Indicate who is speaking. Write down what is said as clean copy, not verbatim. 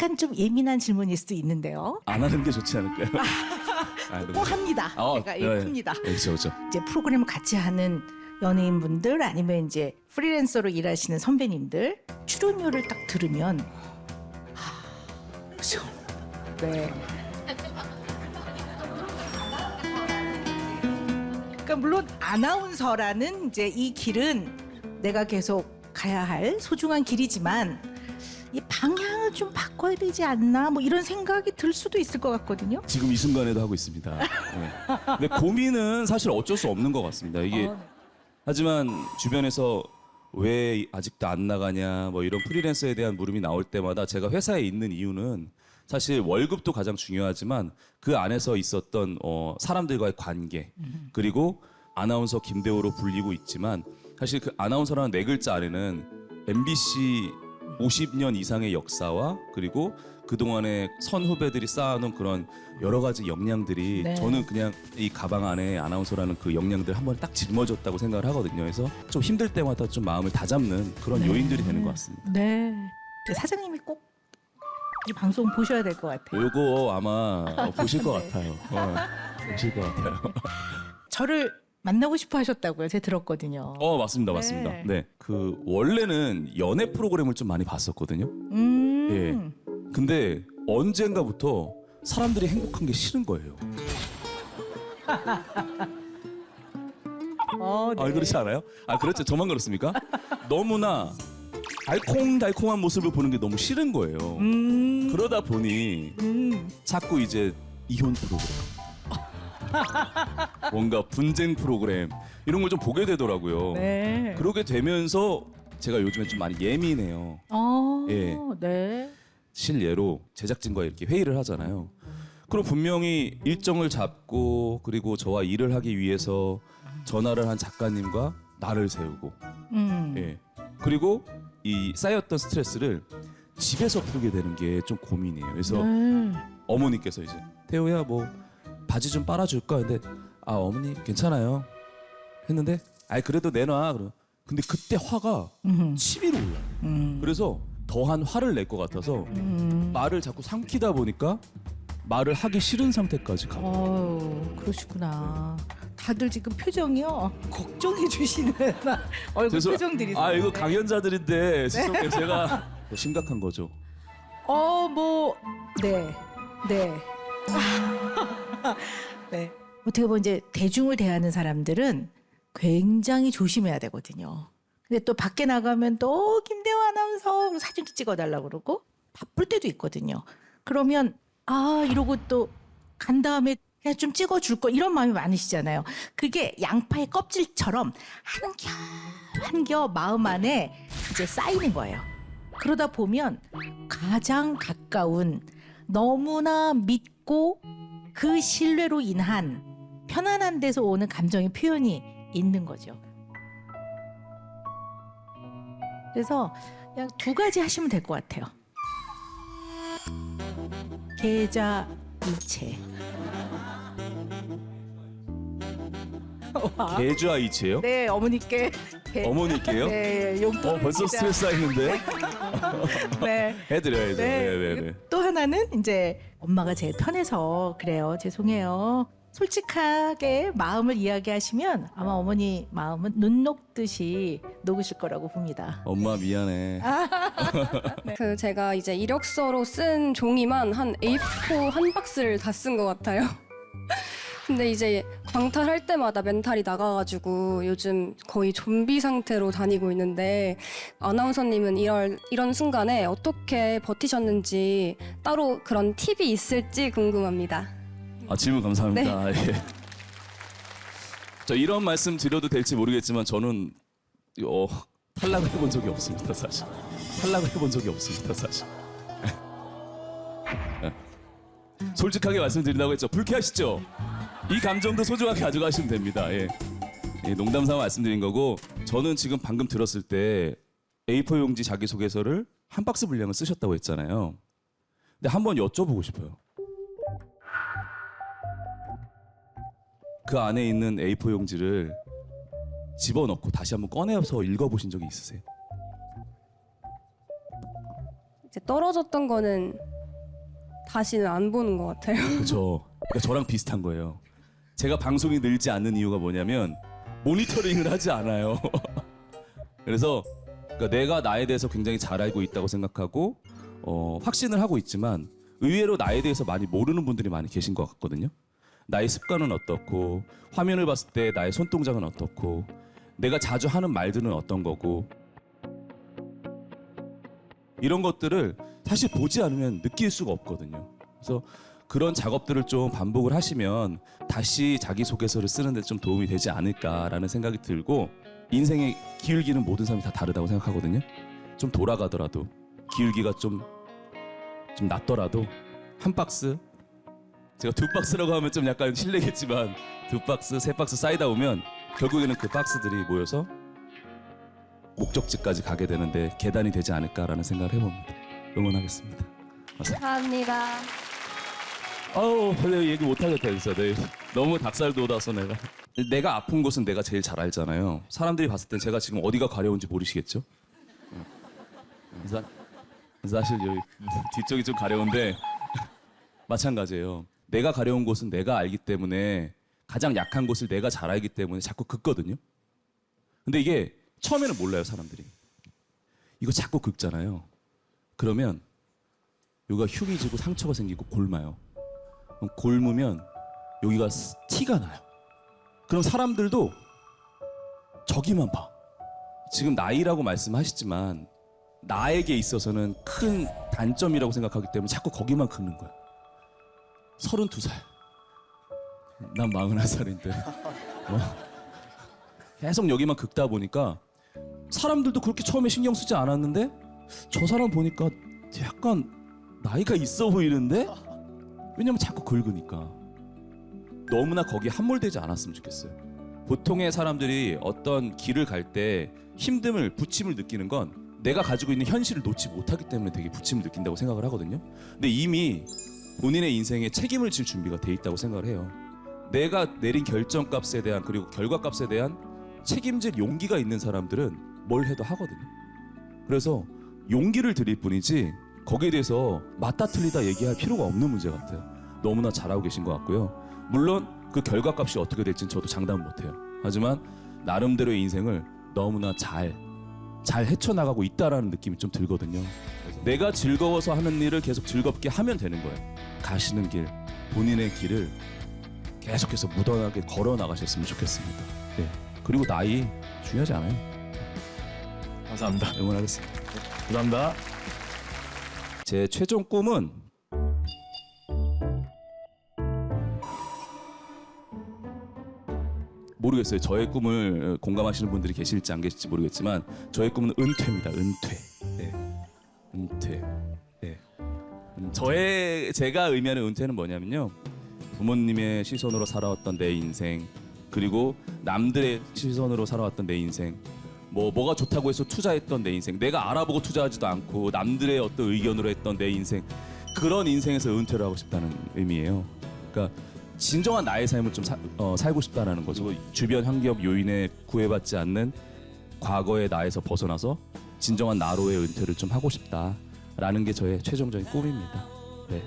Speaker 1: 약간 좀 예민한 질문일 수도 있는데요.
Speaker 2: 안 하는 게 좋지 않을까요?
Speaker 1: 꼭 합니다. 제가
Speaker 2: 네.
Speaker 1: 큽니다.
Speaker 2: 그렇죠.
Speaker 1: 이제 프로그램을 같이 하는 연예인분들 아니면 이제 프리랜서로 일하시는 선배님들 출연료를 딱 들으면 그렇죠. 네. 그러니까 물론 아나운서라는 이제 이 길은 내가 계속 가야 할 소중한 길이지만 이 방향을 좀 바꿔야 되지 않나 뭐 이런 생각이 들 수도 있을 것 같거든요.
Speaker 2: 지금 이 순간에도 하고 있습니다. 네. 근데 고민은 사실 어쩔 수 없는 것 같습니다. 이게
Speaker 1: 네.
Speaker 2: 하지만 주변에서 왜 아직도 안 나가냐 뭐 이런 프리랜서에 대한 물음이 나올 때마다 제가 회사에 있는 이유는 사실 월급도 가장 중요하지만 그 안에서 있었던 사람들과의 관계 그리고 아나운서 김대호로 불리고 있지만 사실 그 아나운서라는 네 글자 안에는 MBC 50년 이상의 역사와 그리고 그동안의 선후배들이 쌓아놓은 그런 여러 가지 역량들이
Speaker 1: 네.
Speaker 2: 저는 그냥 이 가방 안에 아나운서라는 그 역량들 한 번에 딱 짊어졌다고 생각을 하거든요. 그래서 좀 힘들 때마다 좀 마음을 다잡는 그런 요인들이 되는 것 같습니다.
Speaker 1: 네. 사장님이 꼭 이 방송 보셔야 될 것 같아요.
Speaker 2: 요거 아마 보실 것
Speaker 1: 네.
Speaker 2: 같아요. 보실 것 같아요.
Speaker 1: 저를 만나고 싶어 하셨다고요. 제가 들었거든요.
Speaker 2: 맞습니다. 맞습니다.
Speaker 1: 네.
Speaker 2: 네. 그 원래는 연애 프로그램을 좀 많이 봤었거든요. 예. 근데 언젠가부터 사람들이 행복한 게 싫은 거예요.
Speaker 1: 네.
Speaker 2: 그렇지 않아요? 그렇죠. 저만 그렇습니까? 너무나 달콤달콤한 모습을 보는 게 너무 싫은 거예요. 그러다 보니 자꾸 이제 이혼 프로그램, 뭔가 분쟁 프로그램 이런 걸 좀 보게 되더라고요.
Speaker 1: 네.
Speaker 2: 그러게 되면서 제가 요즘에 좀 많이 예민해요. 예.
Speaker 1: 네.
Speaker 2: 실예로 제작진과 이렇게 회의를 하잖아요. 그럼 분명히 일정을 잡고 그리고 저와 일을 하기 위해서 전화를 한 작가님과 나를 세우고 예. 그리고 이 쌓였던 스트레스를 집에서 풀게 되는 게 좀 고민이에요. 그래서 어머니께서 이제 태호야 뭐 바지 좀 빨아줄까? 근데 어머니 괜찮아요 했는데 그래도 내놔. 근데 그때 화가 치밀어 올라요. 그래서 더한 화를 낼 것 같아서 말을 자꾸 삼키다 보니까 말을 하기 싫은 상태까지 가요.
Speaker 1: 그러시구나. 다들 지금 표정이요. 걱정해 주시는 얼굴 표정들이.
Speaker 2: 이거 강연자들인데 제가 심각한 거죠.
Speaker 1: 네. 네. 어떻게 보면 이제 대중을 대하는 사람들은 굉장히 조심해야 되거든요. 근데 또 밖에 나가면 또 김대호 아나운서 사진도 찍어달라고 그러고 바쁠 때도 있거든요. 그러면 이러고 또 간 다음에 그냥 좀 찍어줄 거 이런 마음이 많으시잖아요. 그게 양파의 껍질처럼 한겨 마음 안에 이제 쌓이는 거예요. 그러다 보면 가장 가까운 너무나 믿고 그 신뢰로 인한 편안한 데서 오는 감정의 표현이 있는 거죠. 그래서 그냥 두 가지 하시면 될 것 같아요. 계좌 이체.
Speaker 2: 계좌 이체요?
Speaker 1: 네, 어머니께.
Speaker 2: 어머니께요?
Speaker 1: 네, 용돈.
Speaker 2: 벌써 스트레스 쌓이는데?
Speaker 1: 네.
Speaker 2: 해드려야죠. 네.
Speaker 1: 또 하나는 이제 엄마가 제일 편해서 그래요. 죄송해요. 솔직하게 마음을 이야기하시면 아마 어머니 마음은 눈 녹듯이 녹으실 거라고 봅니다.
Speaker 2: 엄마 미안해.
Speaker 3: 그 제가 이제 이력서로 쓴 종이만 한 A4 한 박스를 다 쓴 것 같아요. 근데 이제 광탈할 때마다 멘탈이 나가가지고 요즘 거의 좀비 상태로 다니고 있는데 아나운서님은 이런 순간에 어떻게 버티셨는지 따로 그런 팁이 있을지 궁금합니다.
Speaker 2: 질문 감사합니다. 예. 저 이런 말씀 드려도 될지 모르겠지만 저는 탈락을 해본 적이 없습니다, 사실. 탈락을 해본 적이 없습니다, 사실. 솔직하게 말씀드린다고 했죠. 불쾌하시죠? 이 감정도 소중하게 가져가시면 됩니다. 예. 농담 삼아 말씀드린 거고 저는 지금 방금 들었을 때 A4 용지 자기소개서를 한 박스 분량을 쓰셨다고 했잖아요. 근데 한번 여쭤보고 싶어요. 그 안에 있는 A4 용지를 집어넣고 다시 한번 꺼내서 읽어보신 적이 있으세요?
Speaker 3: 이제 떨어졌던 거는 다시는 안 보는 것 같아요.
Speaker 2: 그렇죠. 그러니까 저랑 비슷한 거예요. 제가 방송이 늘지 않는 이유가 뭐냐면 모니터링을 하지 않아요. 그래서 그러니까 내가 나에 대해서 굉장히 잘 알고 있다고 생각하고 확신을 하고 있지만 의외로 나에 대해서 많이 모르는 분들이 많이 계신 것 같거든요. 나의 습관은 어떻고 화면을 봤을 때 나의 손동작은 어떻고 내가 자주 하는 말들은 어떤 거고 이런 것들을 사실 보지 않으면 느낄 수가 없거든요. 그래서 그런 작업들을 좀 반복을 하시면 다시 자기소개서를 쓰는 데 좀 도움이 되지 않을까라는 생각이 들고 인생의 기울기는 모든 사람이 다 다르다고 생각하거든요. 좀 돌아가더라도 기울기가 좀 낮더라도 한 박스 제가 두 박스라고 하면 좀 약간 실례겠지만 두 박스, 세 박스 쌓이다 보면 결국에는 그 박스들이 모여서 목적지까지 가게 되는데 계단이 되지 않을까라는 생각을 해봅니다. 응원하겠습니다.
Speaker 3: 감사합니다.
Speaker 2: 아우, 근데 얘기 못하겠다 진짜. 너무 닭살 돋아서 내가 아픈 곳은 내가 제일 잘 알잖아요. 사람들이 봤을 땐 제가 지금 어디가 가려운지 모르시겠죠? 사실 여기 뒤쪽이 좀 가려운데 마찬가지예요. 내가 가려운 곳은 내가 알기 때문에 가장 약한 곳을 내가 잘 알기 때문에 자꾸 긁거든요. 근데 이게 처음에는 몰라요, 사람들이. 이거 자꾸 긁잖아요. 그러면 여기가 흉이 지고 상처가 생기고 골마요. 그럼 골무면 여기가 티가 나요. 그럼 사람들도 저기만 봐. 지금 나이라고 말씀하시지만 나에게 있어서는 큰 단점이라고 생각하기 때문에 자꾸 거기만 긁는 거야. 32살. 난 41살인데. 계속 여기만 긁다 보니까 사람들도 그렇게 처음에 신경 쓰지 않았는데 저 사람 보니까 약간 나이가 있어 보이는데? 왜냐면 자꾸 긁으니까. 너무나 거기에 함몰되지 않았으면 좋겠어요. 보통의 사람들이 어떤 길을 갈 때 힘듦을, 부침을 느끼는 건 내가 가지고 있는 현실을 놓지 못하기 때문에 되게 부침을 느낀다고 생각을 하거든요. 근데 이미 본인의 인생에 책임을 질 준비가 돼 있다고 생각을 해요. 내가 내린 결정값에 대한 그리고 결과값에 대한 책임질 용기가 있는 사람들은 뭘 해도 하거든요. 그래서 용기를 드릴 뿐이지 거기에 대해서 맞다 틀리다 얘기할 필요가 없는 문제 같아요. 너무나 잘하고 계신 것 같고요. 물론 그 결과값이 어떻게 될지는 저도 장담은 못해요. 하지만 나름대로의 인생을 너무나 잘 헤쳐나가고 있다라는 느낌이 좀 들거든요. 내가 즐거워서 하는 일을 계속 즐겁게 하면 되는 거예요. 가시는 길, 본인의 길을 계속해서 무던하게 걸어 나가셨으면 좋겠습니다. 네. 그리고 나이 중요하지 않아요.
Speaker 4: 감사합니다.
Speaker 2: 응원하겠습니다.
Speaker 4: 감사합니다.
Speaker 2: 제 최종 꿈은 모르겠어요. 저의 꿈을 공감하시는 분들이 계실지 안 계실지 모르겠지만 저의 꿈은 은퇴입니다. 은퇴. 네. 은퇴. 네. 제가 의미하는 은퇴는 뭐냐면요. 부모님의 시선으로 살아왔던 내 인생, 그리고 남들의 시선으로 살아왔던 내 인생, 뭐가 좋다고 해서 투자했던 내 인생, 내가 알아보고 투자하지도 않고 남들의 어떤 의견으로 했던 내 인생, 그런 인생에서 은퇴를 하고 싶다는 의미예요. 그러니까 진정한 나의 삶을 좀 살고 싶다는 거죠. 주변 환경 요인에 구애받지 않는 과거의 나에서 벗어나서 진정한 나로의 은퇴를 좀 하고 싶다라는 게 저의 최종적인 꿈입니다. 네.